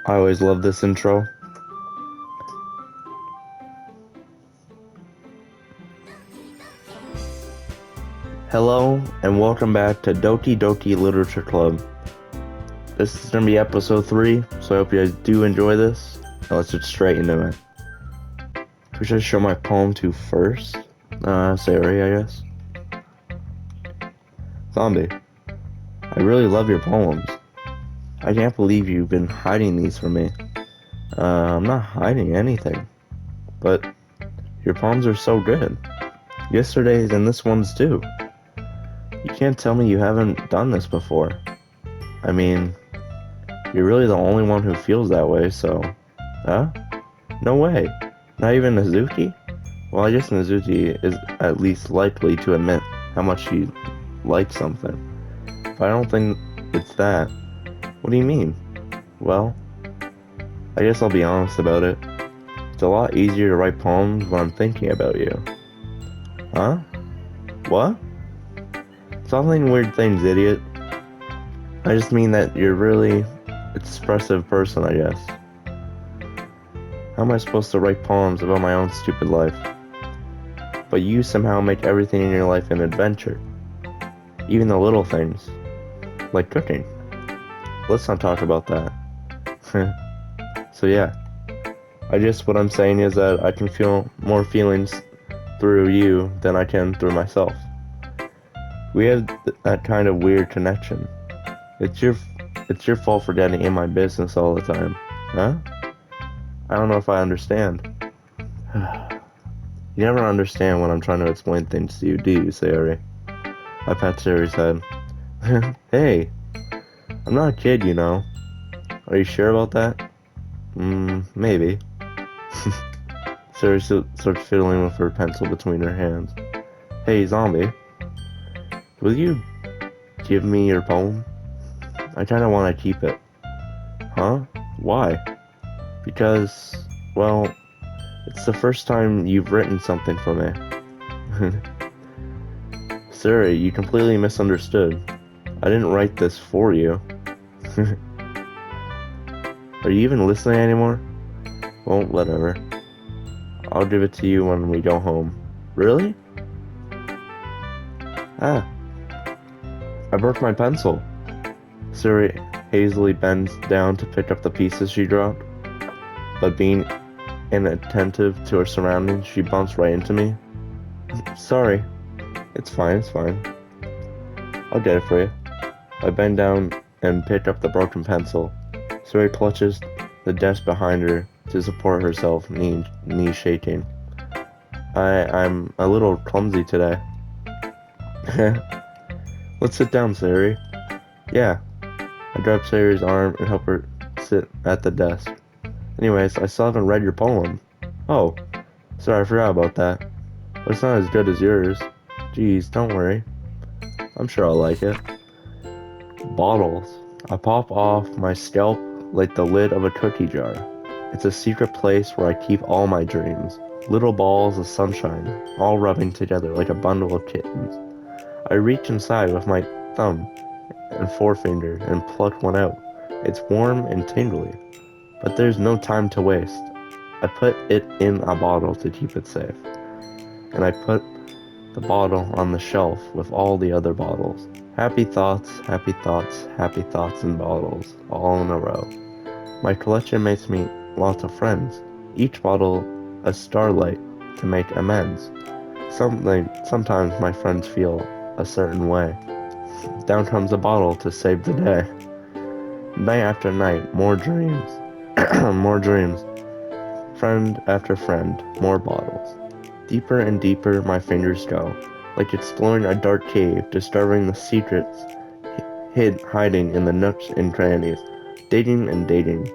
I always love this intro. Hello, and welcome back to Doki Doki Literature Club. This is going to be episode 3, so I hope you guys do enjoy this. Now let's get straight into it. Who should I show my poem to first? Sari, I guess. Zombie, I really love your poems. I can't believe you've been hiding these from me. I'm not hiding anything, but your poems are so good. Yesterday's and this one's too. You can't tell me you haven't done this before. I mean, you're really the only one who feels that way, so... Huh? No way. Not even Nazuki? Well, I guess Nazuki is at least likely to admit how much he likes something. But I don't think it's that. What do you mean? Well, I guess I'll be honest about it. It's a lot easier to write poems when I'm thinking about you. Huh? What? Stop saying weird things, idiot. I just mean that you're really expressive person, I guess. How am I supposed to write poems about my own stupid life? But you somehow make everything in your life an adventure. Even the little things. Like cooking. Let's not talk about that. So yeah. I guess what I'm saying is that I can feel more feelings through you than I can through myself. We have that kind of weird connection. It's your fault for getting in my business all the time. Huh? I don't know if I understand. You never understand when I'm trying to explain things to you, do you, Sayori? I pat Sayori's head. Hey, I'm not a kid, you know. Are you sure about that? Maybe. Sayori starts fiddling with her pencil between her hands. Hey, zombie. Will you give me your poem? I kinda wanna keep it. Huh? Why? Because, well, it's the first time you've written something for me. Siri, you completely misunderstood. I didn't write this for you. Are you even listening anymore? Well, whatever. I'll give it to you when we go home. Really? Ah, I broke my pencil. Siri hazily bends down to pick up the pieces she dropped, but being inattentive to her surroundings, she bumps right into me. Sorry. It's fine, it's fine. I'll get it for you. I bend down and pick up the broken pencil. Suri clutches the desk behind her to support herself, knee shaking. I'm a little clumsy today. Let's sit down, Suri. Yeah. I grab Sari's arm and help her sit at the desk. Anyways, I still haven't read your poem. Oh, sorry, I forgot about that. But it's not as good as yours. Geez, don't worry. I'm sure I'll like it. Bottles. I pop off my scalp like the lid of a cookie jar. It's a secret place where I keep all my dreams. Little balls of sunshine, all rubbing together like a bundle of kittens. I reach inside with my thumb and forefinger and pluck one out. It's warm and tingly, but there's no time to waste. I put it in a bottle to keep it safe, and I put the bottle on the shelf with all the other bottles. Happy thoughts, happy thoughts, happy thoughts in bottles, all in a row. My collection makes me lots of friends, each bottle a starlight to make amends. Sometimes my friends feel a certain way. Down comes a bottle to save the day. Night after night, more dreams. More dreams. Friend after friend, more bottles. Deeper and deeper my fingers go, like exploring a dark cave, discovering the secrets hiding in the nooks and crannies. Digging and digging,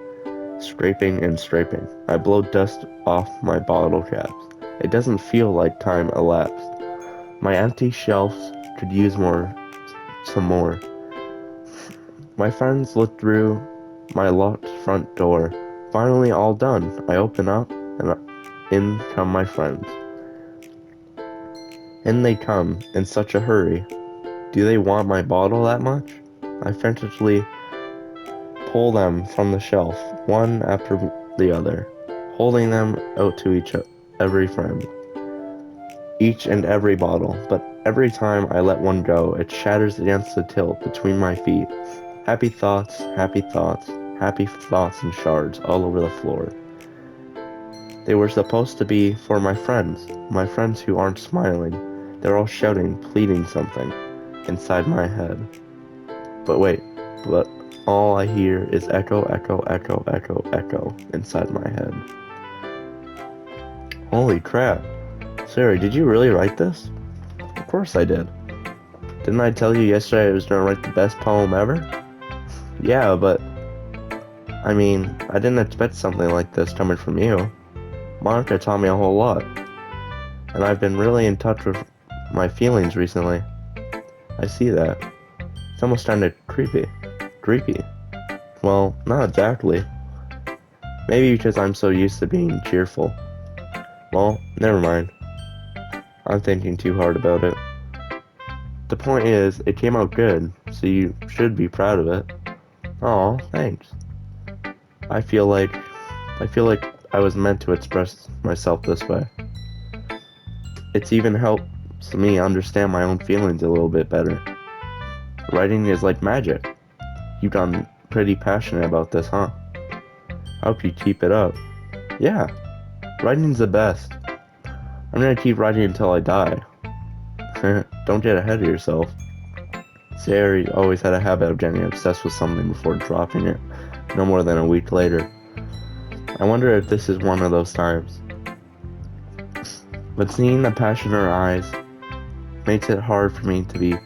scraping and scraping. I blow dust off my bottle caps. It doesn't feel like time elapsed. My empty shelves could use some more. My friends look through my locked front door. Finally all done. I open up and in come my friends. In they come in such a hurry. Do they want my bottle that much? I frantically pull them from the shelf, one after the other, holding them out to every friend, each and every bottle, but every time I let one go, it shatters against the tilt between my feet. Happy thoughts, happy thoughts, happy thoughts in shards all over the floor. They were supposed to be for my friends who aren't smiling. They're all shouting, pleading something inside my head. But all I hear is echo, echo, echo, echo, echo inside my head. Holy crap. Sarah, did you really write this? Of course I did. Didn't I tell you yesterday I was gonna write the best poem ever? Yeah, but I mean, I didn't expect something like this coming from you. Monica taught me a whole lot, and I've been really in touch with my feelings recently. I see that. It's almost kind of creepy. Creepy? Well, not exactly. Maybe because I'm so used to being cheerful. Well, never mind. I'm thinking too hard about it. The point is, it came out good, so you should be proud of it. Aw, thanks. I feel like I was meant to express myself this way. It's even helps me understand my own feelings a little bit better. Writing is like magic. You've gotten pretty passionate about this, huh? I hope you keep it up. Yeah, writing's the best. I'm gonna keep writing until I die. Don't get ahead of yourself. Sari always had a habit of getting obsessed with something before dropping it, no more than a week later. I wonder if this is one of those times. But seeing the passion in her eyes makes it hard for me to be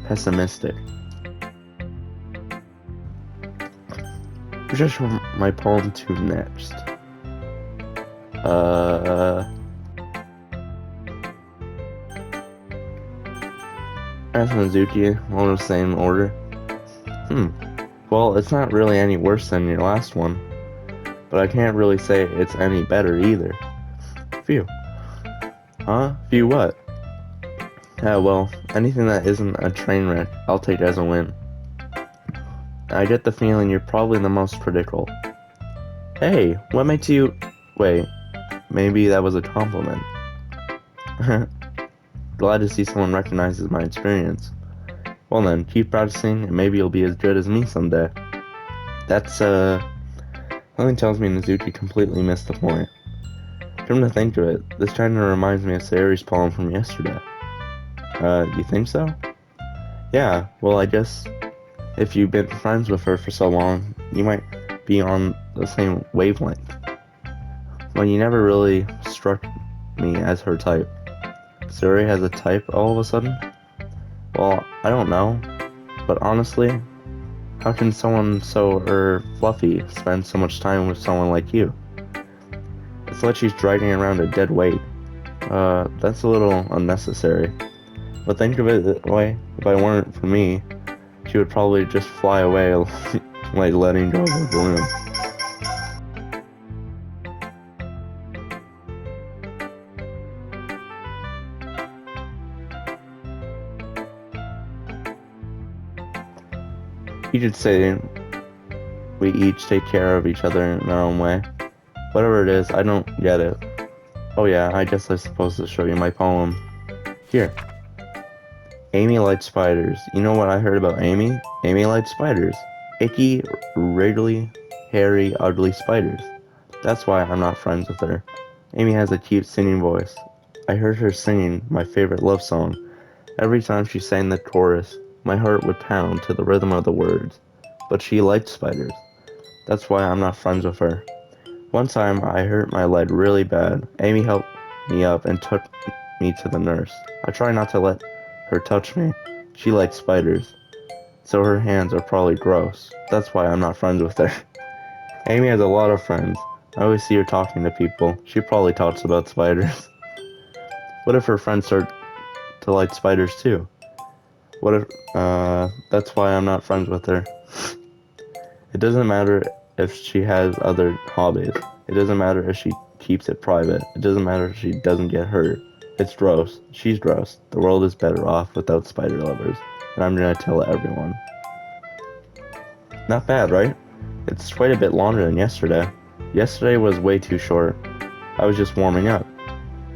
pessimistic. Which is from my poem to next. As Mizuki, all the same order. Well, it's not really any worse than your last one, but I can't really say it's any better either. Phew. Huh? Phew what? Well, anything that isn't a train wreck, I'll take as a win. I get the feeling you're probably the most critical. Hey, what makes you... Wait, maybe that was a compliment. Glad to see someone recognizes my experience. Well then, keep practicing and maybe you'll be as good as me someday. That's, something tells me Mizuki completely missed the point. Come to think of it, this kind of reminds me of Sayori's poem from yesterday. You think so? Yeah, well I guess if you've been friends with her for so long, you might be on the same wavelength. Well, you never really struck me as her type. Sayori has a type all of a sudden? Well, I don't know, but honestly, how can someone so, fluffy spend so much time with someone like you? It's like she's dragging around a dead weight. That's a little unnecessary. But think of it that way, if I weren't for me, she would probably just fly away like letting go of a balloon. You could say we each take care of each other in our own way. Whatever it is, I don't get it. Oh yeah, I guess I'm supposed to show you my poem. Here. Amy likes spiders. You know what I heard about Amy? Amy likes spiders. Icky, wriggly, hairy, ugly spiders. That's why I'm not friends with her. Amy has a cute singing voice. I heard her singing my favorite love song. Every time she sang the chorus, my heart would pound to the rhythm of the words. But she liked spiders. That's why I'm not friends with her. One time I hurt my leg really bad. Amy helped me up and took me to the nurse. I try not to let her touch me. She likes spiders. So her hands are probably gross. That's why I'm not friends with her. Amy has a lot of friends. I always see her talking to people. She probably talks about spiders. What if her friends start to like spiders too? What if, that's why I'm not friends with her. It doesn't matter if she has other hobbies. It doesn't matter if she keeps it private. It doesn't matter if she doesn't get hurt. It's gross. She's gross. The world is better off without spider lovers. And I'm gonna tell everyone. Not bad, right? It's quite a bit longer than yesterday. Yesterday was way too short. I was just warming up.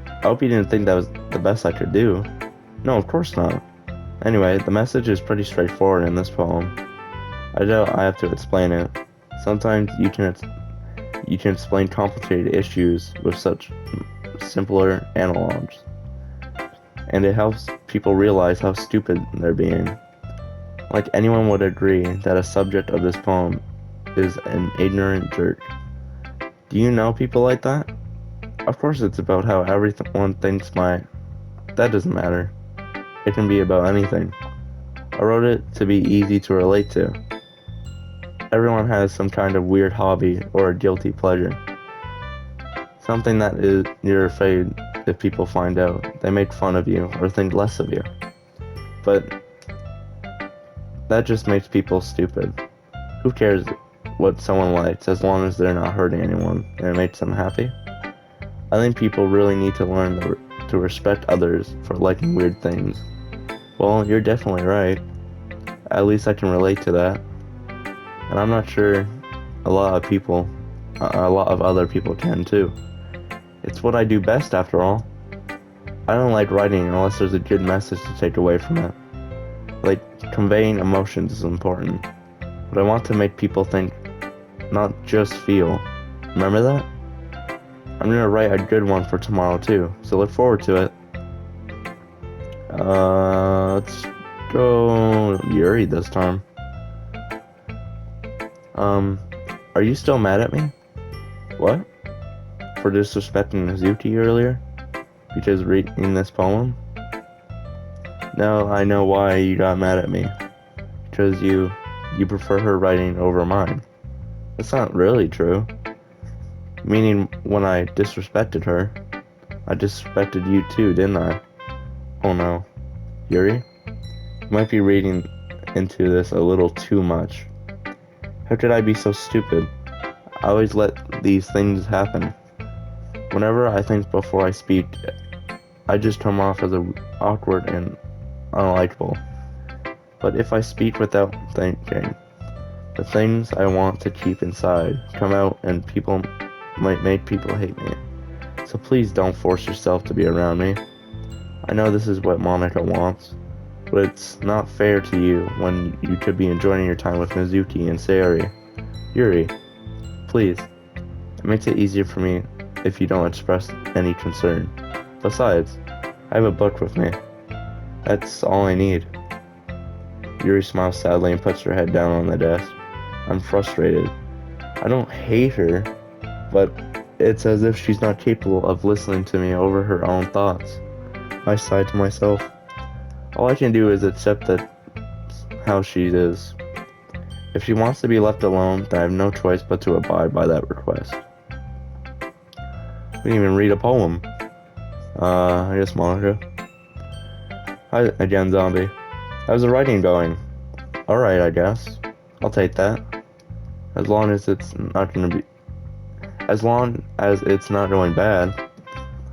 I hope you didn't think that was the best I could do. No, of course not. Anyway, the message is pretty straightforward in this poem. I doubt I have to explain it. Sometimes you can explain complicated issues with such simpler analogs. And it helps people realize how stupid they're being. Like anyone would agree that a subject of this poem is an ignorant jerk. Do you know people like that? Of course it's about how everyone thinks that doesn't matter. It can be about anything. I wrote it to be easy to relate to. Everyone has some kind of weird hobby or a guilty pleasure. Something that you're afraid if people find out, they make fun of you or think less of you. But that just makes people stupid. Who cares what someone likes as long as they're not hurting anyone and it makes them happy? I think people really need to learn to respect others for liking weird things. Well, you're definitely right. At least I can relate to that. And I'm not sure a lot of other people can too. It's what I do best after all. I don't like writing unless there's a good message to take away from it. Like, conveying emotions is important. But I want to make people think, not just feel. Remember that? I'm gonna write a good one for tomorrow too, so look forward to it. Let's go Yuri this time. Are you still mad at me? What? For disrespecting Hazuki earlier? Because reading this poem? Now I know why you got mad at me. Because you prefer her writing over mine. That's not really true. Meaning, when I disrespected her, I disrespected you too, didn't I? Oh no. Yuri? You might be reading into this a little too much. How could I be so stupid? I always let these things happen. Whenever I think before I speak, I just come off as awkward and unlikable. But if I speak without thinking, the things I want to keep inside come out and people might make people hate me. So please don't force yourself to be around me. I know this is what Monica wants, but it's not fair to you when you could be enjoying your time with Mizuki and Sayori. Yuri, please. It makes it easier for me if you don't express any concern. Besides, I have a book with me. That's all I need. Yuri smiles sadly and puts her head down on the desk. I'm frustrated. I don't hate her, but it's as if she's not capable of listening to me over her own thoughts. I sigh to myself. All I can do is accept that how she is. If she wants to be left alone, then I have no choice but to abide by that request. We didn't even read a poem. I guess Monica. Hi again, Zombie. How's the writing going? Alright, I guess. I'll take that. As long as it's not going bad,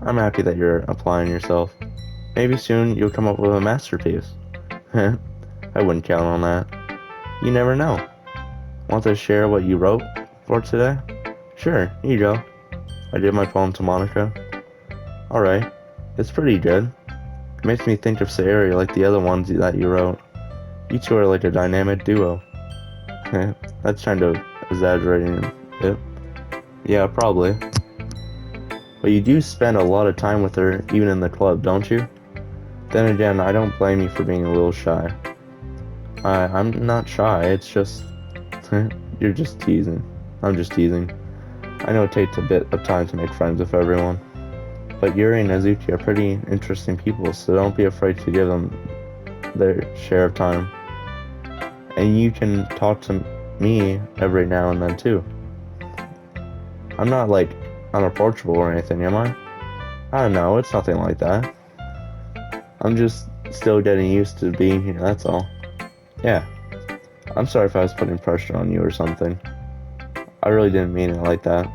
I'm happy that you're applying yourself. Maybe soon you'll come up with a masterpiece. I wouldn't count on that. You never know. Want to share what you wrote for today? Sure, here you go. I did my poem to Monica. Alright, it's pretty good. It makes me think of Sayori like the other ones that you wrote. You two are like a dynamic duo. That's kind of exaggerating it. Yeah, probably. But you do spend a lot of time with her, even in the club, don't you? Then again, I don't blame you for being a little shy. I'm not shy, it's just... You're just teasing. I'm just teasing. I know it takes a bit of time to make friends with everyone. But Yuri and Hazuki are pretty interesting people, so don't be afraid to give them their share of time. And you can talk to me every now and then too. I'm not like unapproachable or anything, am I? I don't know, it's nothing like that. I'm just still getting used to being here, that's all. Yeah. I'm sorry if I was putting pressure on you or something. I really didn't mean it like that.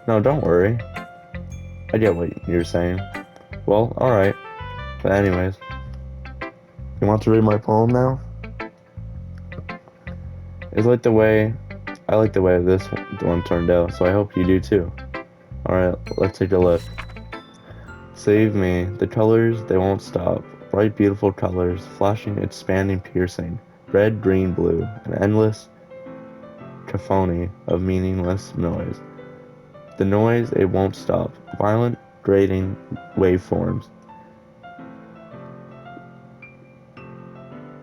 No, don't worry. I get what you're saying. Well, alright. But anyways. You want to read my poem now? It's like the way I like the way this one turned out, so I hope you do too. Alright, let's take a look. Save me. The colors, they won't stop. Bright, beautiful colors, flashing, expanding, piercing. Red, green, blue. An endless cacophony of meaningless noise. The noise, it won't stop. Violent, grating waveforms.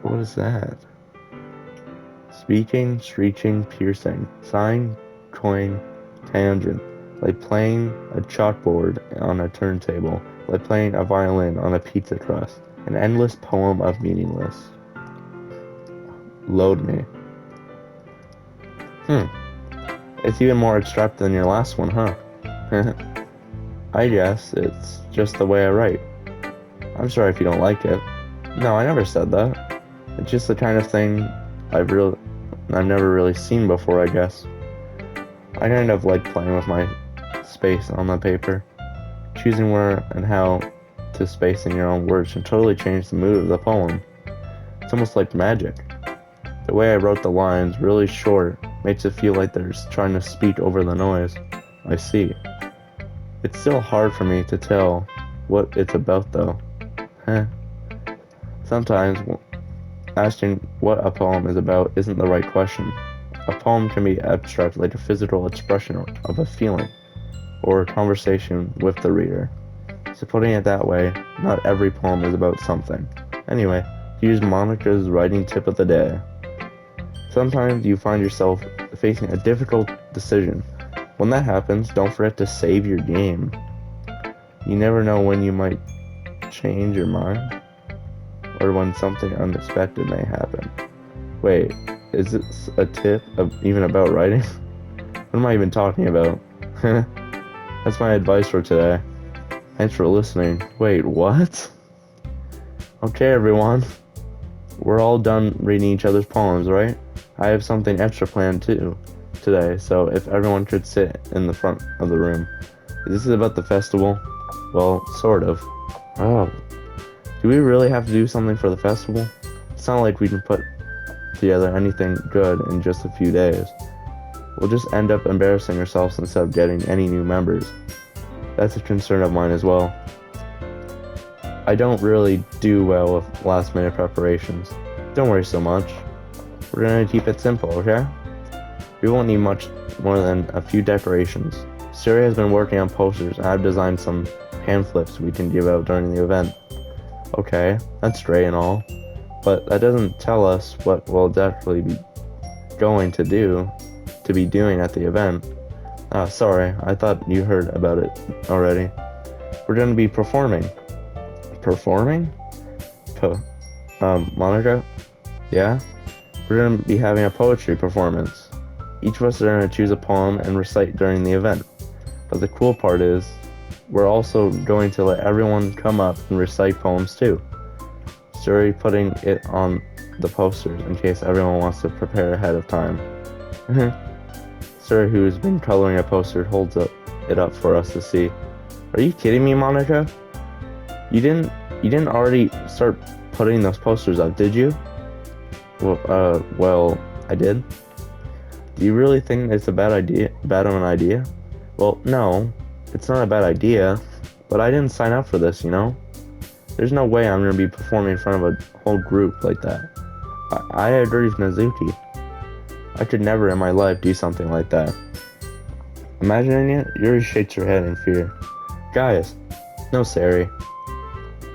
What is that? Speaking, screeching, piercing. Sighing, coin, tangent. Like playing a chalkboard on a turntable. Like playing a violin on a pizza crust. An endless poem of meaningless. Load me. It's even more abstract than your last one, huh? I guess it's just the way I write. I'm sorry if you don't like it. No, I never said that. It's just the kind of thing I've never really seen before, I guess. I kind of like playing with my space on the paper. Choosing where and how to space in your own words can totally change the mood of the poem. It's almost like magic. The way I wrote the lines, really short, makes it feel like they're trying to speak over the noise. I see. It's still hard for me to tell what it's about, though. Sometimes asking what a poem is about isn't the right question. A poem can be abstract, like a physical expression of a feeling, or a conversation with the reader. So putting it that way, not every poem is about something. Anyway, to use Monica's writing tip of the day. Sometimes you find yourself facing a difficult decision. When that happens, don't forget to save your game. You never know when you might change your mind, or when something unexpected may happen. Wait, is this a tip even about writing? What am I even talking about? That's my advice for today. Thanks for listening. Wait, what? Okay, everyone. We're all done reading each other's poems, right? I have something extra planned too today, so if everyone could sit in the front of the room. This is about the festival? Well, sort of. Oh, do we really have to do something for the festival? It's not like we can put together anything good in just a few days. We'll just end up embarrassing ourselves instead of getting any new members. That's a concern of mine as well. I don't really do well with last minute preparations. Don't worry so much. We're gonna keep it simple, okay? We won't need much more than a few decorations. Siri has been working on posters, and I've designed some pamphlets we can give out during the event. Okay, that's great and all, but that doesn't tell us what we'll definitely be doing at the event. Sorry, I thought you heard about it already. We're gonna be performing. Performing? Monica? Yeah? We're gonna be having a poetry performance. Each of us are gonna choose a poem and recite during the event. But the cool part is, we're also going to let everyone come up and recite poems too. Suri putting it on the posters in case everyone wants to prepare ahead of time. Suri, who's been coloring a poster, holds it up for us to see. Are you kidding me, Monica? You didn't already start putting those posters up, did you? Well, I did. Do you really think it's bad of an idea? Well, no, it's not a bad idea, but I didn't sign up for this, you know? There's no way I'm gonna be performing in front of a whole group like that. I agree with Mizuki. I could never in my life do something like that. Imagining it, Yuri shakes her head in fear. Guys, no, Sari.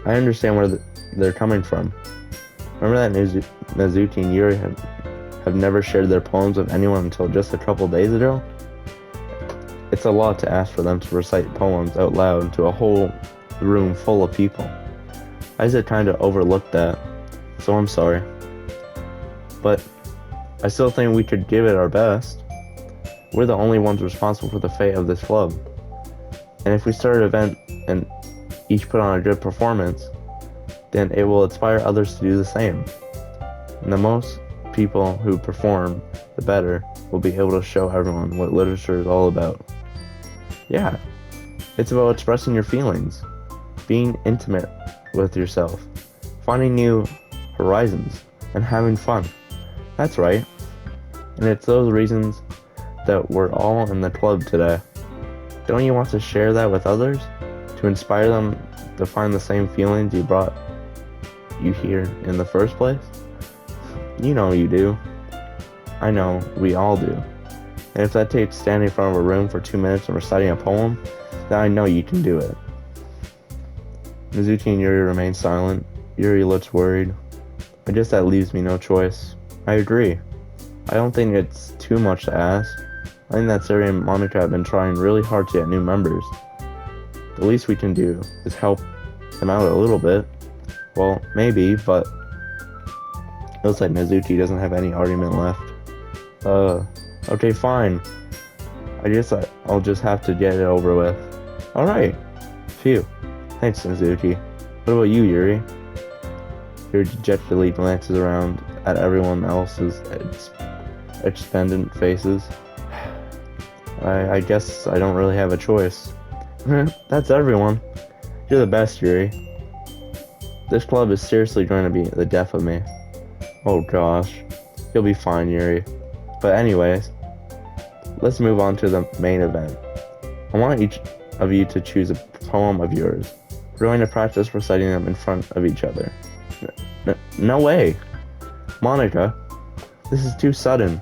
I understand where they're coming from. Remember that Mizuki and Yuri have never shared their poems with anyone until just a couple days ago? It's a lot to ask for them to recite poems out loud to a whole room full of people. Isaac kind of overlooked that, so I'm sorry. But I still think we could give it our best. We're the only ones responsible for the fate of this club. And if we start an event and each put on a good performance, then it will inspire others to do the same. And the most people who perform, the better will be able to show everyone what literature is all about. Yeah, it's about expressing your feelings, being intimate with yourself, finding new horizons, and having fun. That's right. And it's those reasons that we're all in the club today. Don't you want to share that with others? To inspire them to find the same feelings you brought you here in the first place? You know you do. I know we all do. And if that takes standing in front of a room for 2 minutes and reciting a poem, then I know you can do it. Mizuki and Yuri remain silent. Yuri looks worried. I guess that leaves me no choice. I agree. I don't think it's too much to ask. I think that Sari and Monica have been trying really hard to get new members. The least we can do is help them out a little bit. Well, maybe, but it looks like Mizuki doesn't have any argument left. Okay, fine. I guess I'll just have to get it over with. Alright. Phew. Thanks, Mizuki. What about you, Yuri? Yuri dejectedly glances around at everyone else's expendant faces. I guess I don't really have a choice. That's everyone. You're the best, Yuri. This club is seriously going to be the death of me. Oh gosh. You'll be fine, Yuri. But anyways, let's move on to the main event. I want each of you to choose a poem of yours. We're going to practice reciting them in front of each other. No way! Monica, this is too sudden.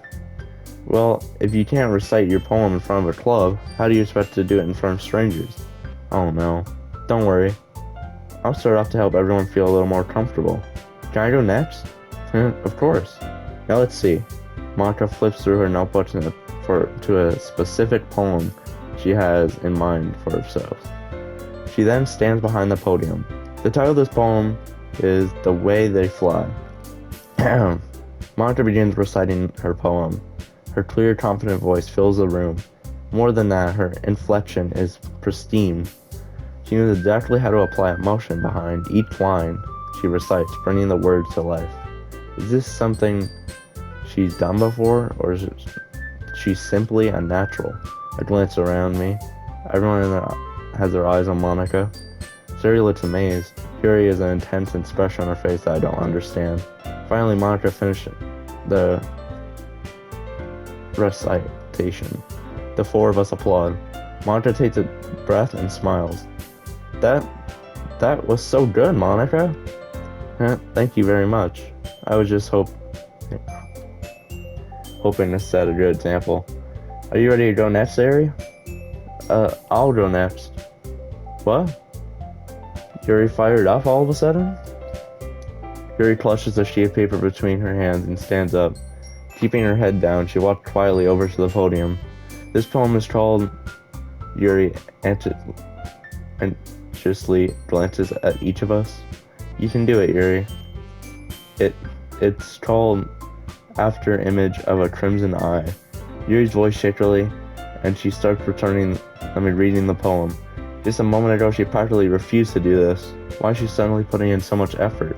Well, if you can't recite your poem in front of a club, how do you expect to do it in front of strangers? Oh no. Don't worry. I'll start off to help everyone feel a little more comfortable. Can I go next? Of course. Now let's see. Monica flips through her notebook to a specific poem she has in mind for herself. She then stands behind the podium. The title of this poem is The Way They Fly. Monica begins reciting her poem. Her clear, confident voice fills the room. More than that, her inflection is pristine. She knows exactly how to apply emotion behind each line she recites, bringing the words to life. Is this something she's done before, or is she simply a natural? I glance around me. Everyone has their eyes on Monica. Sari looks amazed. Yuri has an intense expression on her face that I don't understand. Finally, Monica finished the recitation. The four of us applaud. Monica takes a breath and smiles. That was so good, Monica. Thank you very much. I was just hoping to set a good example. Are you ready to go next, Sari? I'll go next. What? Yuri fired up all of a sudden? Yuri clutches a sheet of paper between her hands and stands up. Keeping her head down, she walks quietly over to the podium. This poem is called... Yuri anxiously glances at each of us. You can do it, Yuri. It's called After Image of a Crimson Eye. Yuri's voice shakily, and she starts reading the poem. Just a moment ago, she practically refused to do this. Why is she suddenly putting in so much effort?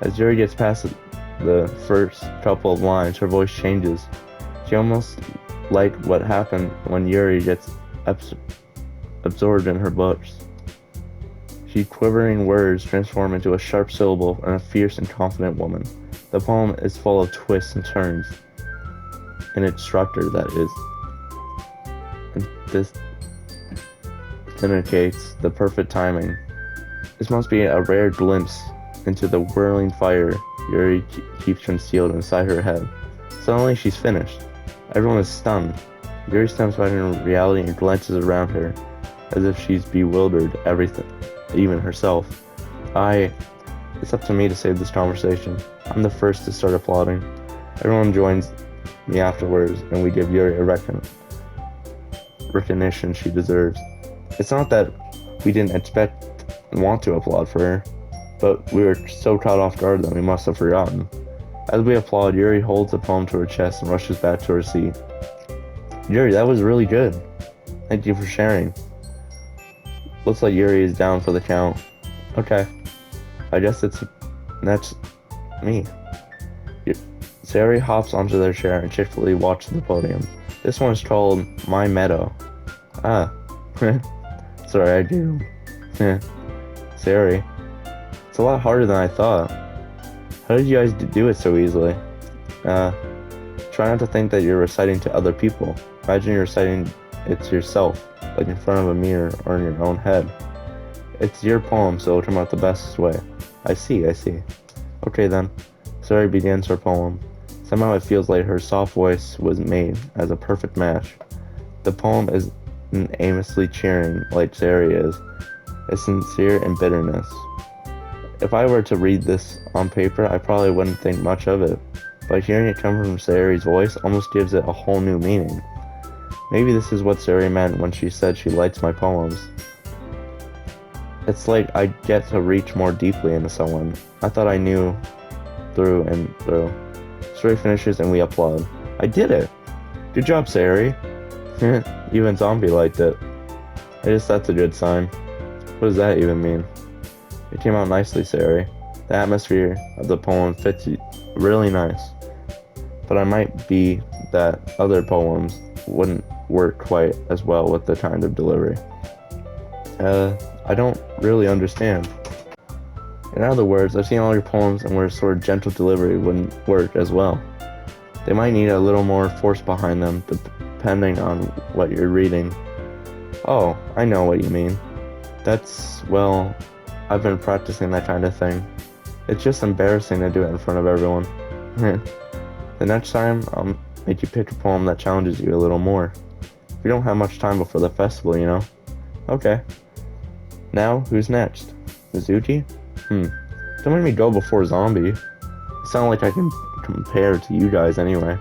As Yuri gets past the first couple of lines, her voice changes. She almost like what happened when Yuri gets absorbed in her books. She quivering words transform into a sharp syllable and a fierce and confident woman. The poem is full of twists and turns. An instructor, that is. And this indicates the perfect timing. This must be a rare glimpse into the whirling fire Yuri keeps concealed inside her head. Suddenly she's finished. Everyone is stunned. Yuri steps back in reality and glances around her, as if she's bewildered everything, even herself. It's up to me to save this conversation. I'm the first to start applauding. Everyone joins me afterwards, and we give Yuri a recognition she deserves. It's not that we didn't expect and want to applaud for her, but we were so caught off guard that we must have forgotten. As we applaud, Yuri holds the poem to her chest and rushes back to her seat. Yuri, that was really good. Thank you for sharing. Looks like Yuri is down for the count. Okay. I guess that's me. Sari hops onto their chair and cheerfully walks to the podium. This one is called My Meadow. Sorry, I do. Sari. It's a lot harder than I thought. How did you guys do it so easily? Try not to think that you're reciting to other people. Imagine you're reciting it to yourself, like in front of a mirror or in your own head. It's your poem, so it'll come out the best way. I see, I see. Okay then. Sari begins her poem. Somehow it feels like her soft voice was made as a perfect match. The poem isn't aimlessly cheering like Sari is. It's sincere in bitterness. If I were to read this on paper, I probably wouldn't think much of it. But hearing it come from Sari's voice almost gives it a whole new meaning. Maybe this is what Sari meant when she said she likes my poems. It's like I get to reach more deeply into someone. I thought I knew through and through. Sari finishes and we applaud. I did it! Good job, Sari. Even Zombie liked it. I guess that's a good sign. What does that even mean? It came out nicely, Sari. The atmosphere of the poem fits you really nice. But I might be that other poems wouldn't work quite as well with the kind of delivery. I don't really understand. In other words, I've seen all your poems and where sort of gentle delivery wouldn't work as well. They might need a little more force behind them depending on what you're reading. Oh, I know what you mean. Well, I've been practicing that kind of thing. It's just embarrassing to do it in front of everyone. The next time, I'll make you pick a poem that challenges you a little more. We don't have much time before the festival, you know? Okay. Now, who's next? Mizuki? Don't make me go before Zombie. It sounds like I can compare to you guys anyway.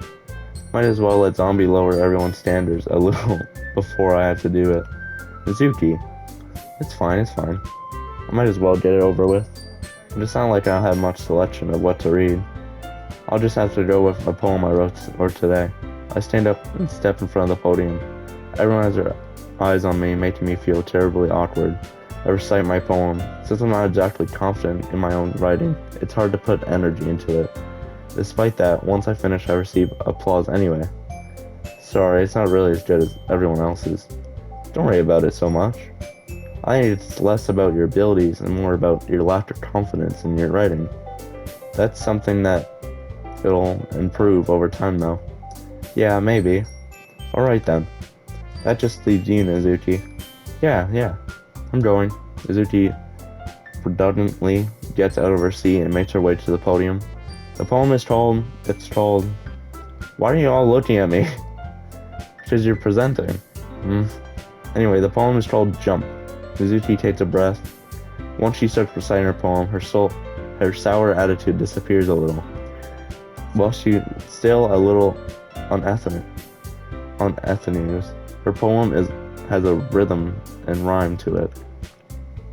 Might as well let Zombie lower everyone's standards a little before I have to do it. Mizuki. It's fine, it's fine. I might as well get it over with. It just sounds like I don't have much selection of what to read. I'll just have to go with a poem I wrote today. I stand up and step in front of the podium. Everyone has their eyes on me, making me feel terribly awkward. I recite my poem. Since I'm not exactly confident in my own writing, it's hard to put energy into it. Despite that, once I finish, I receive applause anyway. Sorry, it's not really as good as everyone else's. Don't worry about it so much. I think it's less about your abilities and more about your lack of confidence in your writing. That's something that it'll improve over time though. Yeah, maybe. Alright then. That just leaves you, Mizuki. Yeah. I'm going. Mizuki redundantly gets out of her seat and makes her way to the podium. The poem is told. Why are you all looking at me? Because you're presenting. Anyway, the poem is called Jump. Mizuki takes a breath. Once she starts reciting her poem, her sour attitude disappears a little. While she's still a little unethnic, her poem has a rhythm and rhyme to it.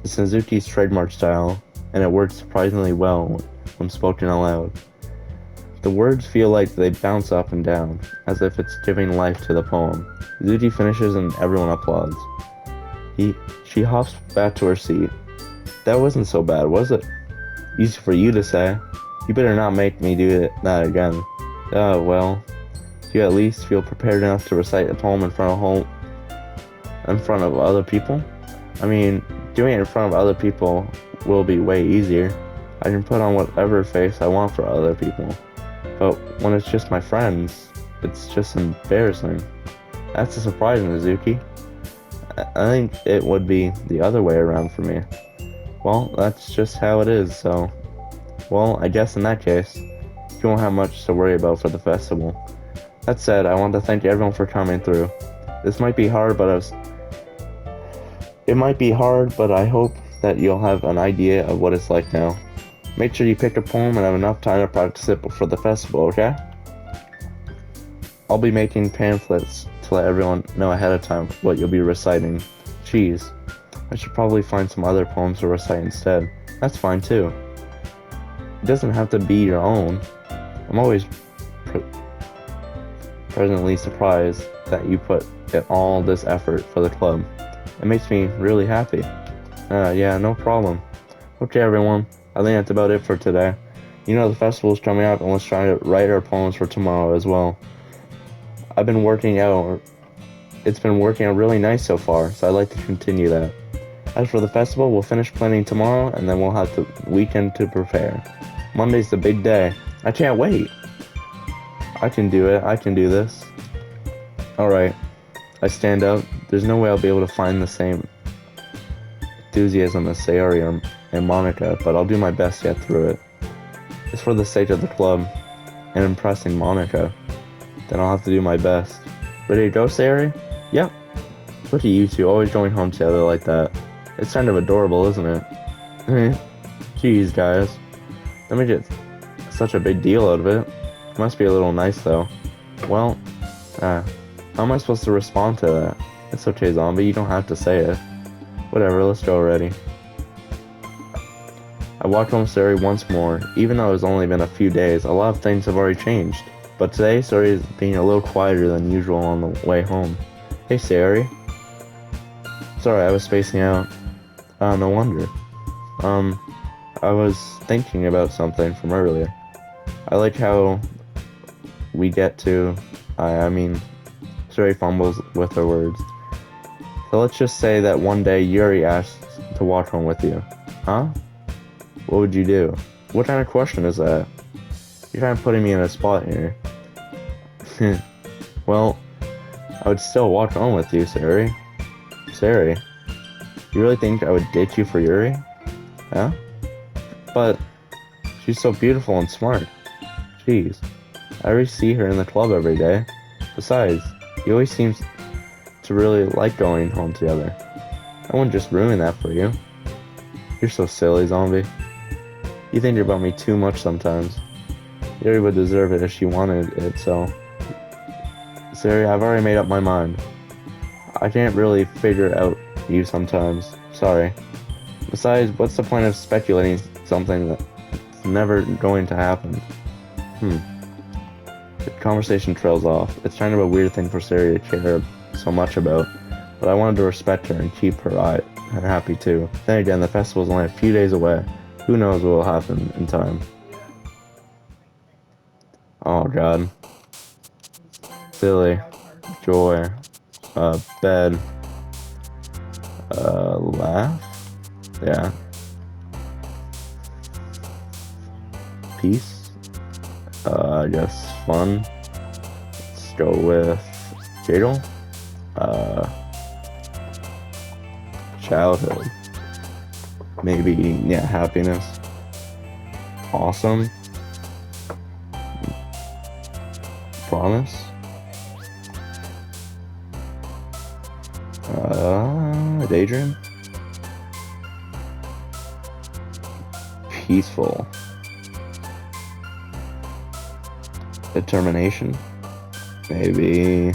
It's Mizuki's trademark style, and it works surprisingly well when spoken aloud. The words feel like they bounce up and down, as if it's giving life to the poem. Mizuki finishes and everyone applauds. She hops back to her seat. That wasn't so bad, was it? Easy for you to say. You better not make me do that again. Well, do you at least feel prepared enough to recite a poem in front of other people? I mean, doing it in front of other people will be way easier. I can put on whatever face I want for other people. But when it's just my friends, it's just embarrassing. That's a surprise, Mizuki. I think it would be the other way around for me. Well, that's just how it is, so... Well, I guess in that case, you won't have much to worry about for the festival. That said, I want to thank everyone for coming through. This might be hard, but I hope that you'll have an idea of what it's like now. Make sure you pick a poem and have enough time to practice it before the festival, okay? I'll be making pamphlets to let everyone know ahead of time what you'll be reciting. Jeez, I should probably find some other poems to recite instead. That's fine too. It doesn't have to be your own. I'm always presently surprised that you put in all this effort for the club. It makes me really happy. Yeah, no problem. Okay, everyone. I think that's about it for today. You know the festival's coming up, and let's try to write our poems for tomorrow as well. It's been working out really nice so far, so I'd like to continue that. As for the festival, we'll finish planning tomorrow, and then we'll have the weekend to prepare. Monday's the big day. I can't wait. I can do it. I can do this. Alright, I stand up. There's no way I'll be able to find the same enthusiasm as Sayori and Monica, but I'll do my best to get through it. It's for the sake of the club and impressing Monica. Then I'll have to do my best. Ready to go, Sayori? Yep. Look at you two always going home together like that. It's kind of adorable, isn't it? Jeez, guys. Let me get such a big deal out of it. Must be a little nice, though. Well, how am I supposed to respond to that? It's okay, Zombie. You don't have to say it. Whatever, let's go already. I walked home with Sayori once more. Even though it's only been a few days, a lot of things have already changed. But today, Sayori is being a little quieter than usual on the way home. Hey, Sayori. Sorry, I was spacing out. No wonder. I was thinking about something from earlier. I like how we get to... I mean, Sayori fumbles with her words. So let's just say that one day Yuri asks to walk home with you. Huh? What would you do? What kind of question is that? You're kind of putting me in a spot here. Well, I would still walk home with you, Sayori. Sayori, you really think I would date you for Yuri? Huh? But she's so beautiful and smart. Jeez, I already see her in the club every day. Besides, he always seems to really like going home together. I wouldn't just ruin that for you. You're so silly, Zombie. You think about me too much sometimes. Yuri would deserve it if she wanted it, so... Sayori, I've already made up my mind. I can't really figure out you sometimes. Sorry. Besides, what's the point of speculating something that's never going to happen? The conversation trails off. It's kind of a weird thing for Sayori to care so much about, but I wanted to respect her and keep her happy too. Then again, the festival's only a few days away. Who knows what will happen in time? Oh god. Silly. Joy. Bed. Laugh? Yeah. Peace? I guess fun. Let's go with Jadal. Childhood. Maybe, yeah, happiness. Awesome. Promise. Daydream. Peaceful. Determination. Maybe.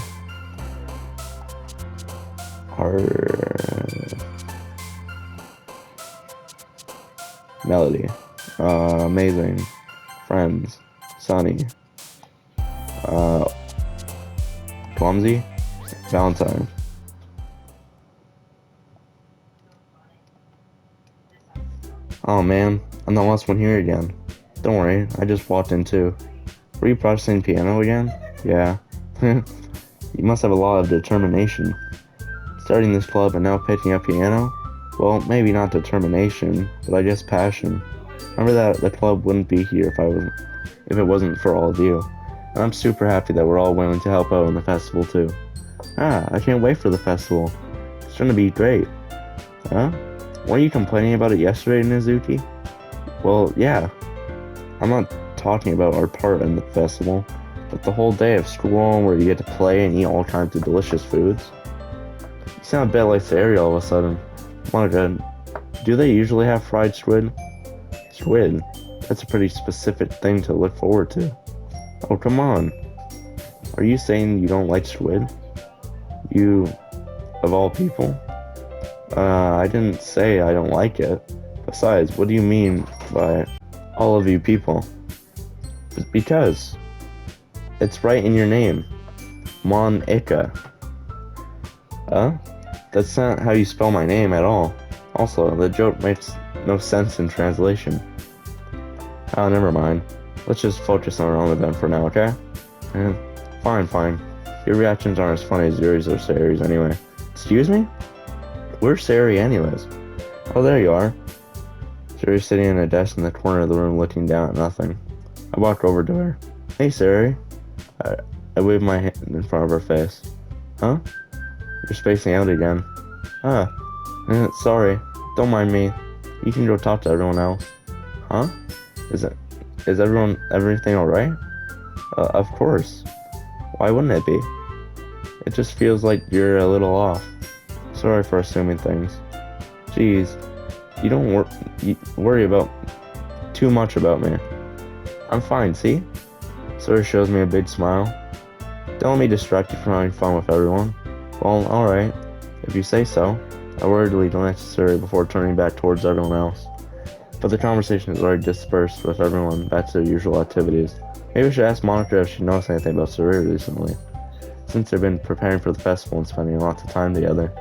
Melody. Amazing. Friends. Sunny. Clumsy. Valentine. Oh man, I'm the last one here again. Don't worry, I just walked in too. Were you practicing piano again? Yeah. You must have a lot of determination. Starting this club and now picking up piano? Well, maybe not determination, but I guess passion. Remember that the club wouldn't be here if it wasn't for all of you. And I'm super happy that we're all willing to help out in the festival too. I can't wait for the festival. It's gonna be great. Huh? Weren't you complaining about it yesterday, Nizuki? Well, yeah. I'm not talking about our part in the festival, but the whole day of school where you get to play and eat all kinds of delicious foods. You sound a bit like Sayori all of a sudden. Monica, do they usually have fried squid? Squid? That's a pretty specific thing to look forward to. Oh, come on. Are you saying you don't like squid? You, of all people? I didn't say I don't like it. Besides, what do you mean by all of you people? Because it's right in your name. Mon-ika. Huh? That's not how you spell my name at all. Also, the joke makes no sense in translation. Oh, never mind. Let's just focus on our own event for now, okay? Fine. Your reactions aren't as funny as yours or Sayori's anyway. Excuse me? Where's Sayori anyways? Oh, there you are. Sayori's sitting in a desk in the corner of the room looking down at nothing. I walk over to her. Hey, Sayori. I wave my hand in front of her face. Huh? You're spacing out again. Ah, sorry. Don't mind me. You can go talk to everyone else. Huh? Is it? Is everything alright? Of course. Why wouldn't it be? It just feels like you're a little off. Sorry for assuming things. Jeez, you don't worry about too much about me. I'm fine, see? Sora shows me a big smile. Don't let me distract you from having fun with everyone. Well, alright. If you say so. I worriedly glanced at Sora before turning back towards everyone else. But the conversation is already dispersed with everyone back to their usual activities. Maybe I should ask Monica if she knows anything about Sora recently, since they've been preparing for the festival and spending lots of time together.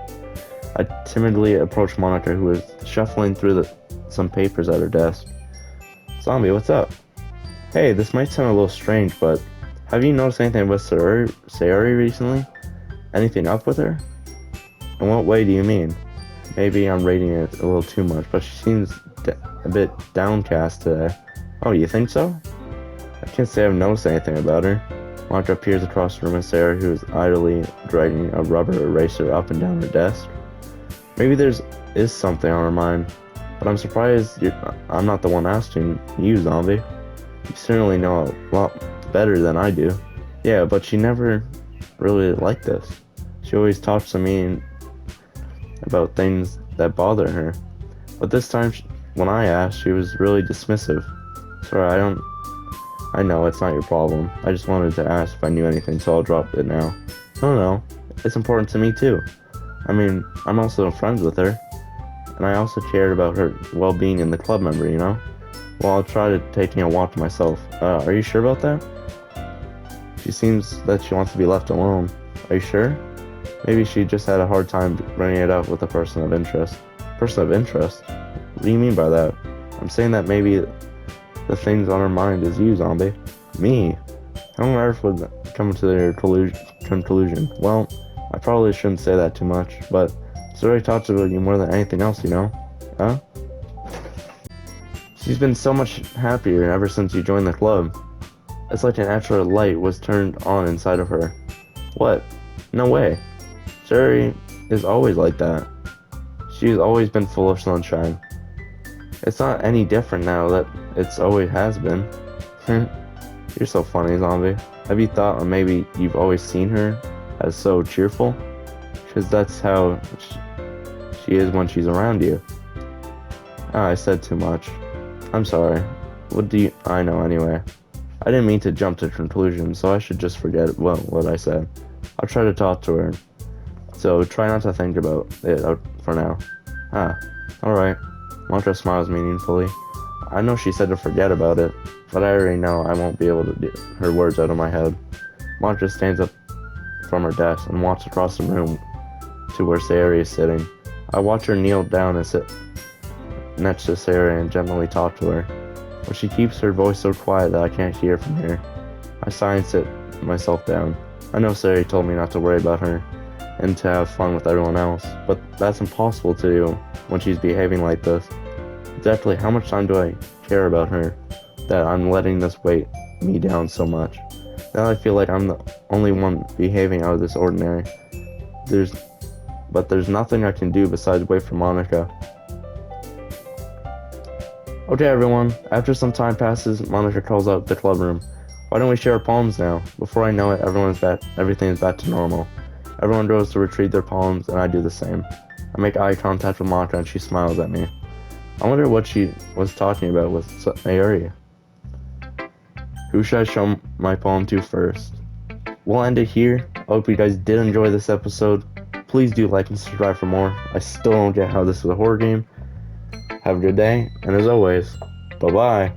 I timidly approached Monica, who was shuffling through some papers at her desk. Zombie, what's up? Hey, this might sound a little strange, but have you noticed anything with Sayori recently? Anything up with her? In what way do you mean? Maybe I'm rating it a little too much, but she seems a bit downcast today. Oh, you think so? I can't say I've noticed anything about her. Monica appears across the room at Sarah, who is idly dragging a rubber eraser up and down her desk. Maybe is something on her mind, but I'm surprised I'm not the one asking you, Zombie. You certainly know a lot better than I do. Yeah, but she never really liked this. She always talks to me about things that bother her. But this time, when I asked, she was really dismissive. Sorry, I know it's not your problem. I just wanted to ask if I knew anything, so I'll drop it now. No, it's important to me too. I mean, I'm also friends with her, and I also cared about her well-being in the club member, you know? Well, I'll try to taking a walk myself. Are you sure about that? She seems that she wants to be left alone. Are you sure? Maybe she just had a hard time bringing it up with a person of interest. Person of interest? What do you mean by that? I'm saying that maybe the things on her mind is you, Zombie. Me? I don't ever would come to their conclusion. Well, I probably shouldn't say that too much, but Zuri talks about you more than anything else, you know? Huh? She's been so much happier ever since you joined the club. It's like an natural light was turned on inside of her. What? No way. Zuri is always like that. She's always been full of sunshine. It's not any different now that it's always has been. You're so funny, Zombie. Have you thought, or maybe you've always seen her as so cheerful? Because that's how she is when she's around you. Ah, I said too much. I'm sorry. What do I know anyway? I didn't mean to jump to conclusions, so I should just forget what I said. I'll try to talk to her. So try not to think about it for now. Ah, alright. Mantra smiles meaningfully. I know she said to forget about it, but I already know I won't be able to get her words out of my head. Mantra stands up from her desk and walks across the room to where Sayori is sitting. I watch her kneel down and sit next to Sayori and gently talk to her, but she keeps her voice so quiet that I can't hear from here. I sigh and sit myself down. I know Sayori told me not to worry about her and to have fun with everyone else, but that's impossible to do when she's behaving like this. Exactly how much time do I care about her that I'm letting this weight me down so much? Now I feel like I'm the only one behaving out of this ordinary. There's nothing I can do besides wait for Monica. Okay everyone, after some time passes, Monica calls out the club room. Why don't we share our palms now? Before I know it, everything is back to normal. Everyone goes to retrieve their palms, and I do the same. I make eye contact with Monica, and she smiles at me. I wonder what she was talking about with Sayori. Who should I show my palm to first? We'll end it here. I hope you guys did enjoy this episode. Please do like and subscribe for more. I still don't get how this is a horror game. Have a good day, and as always, bye-bye.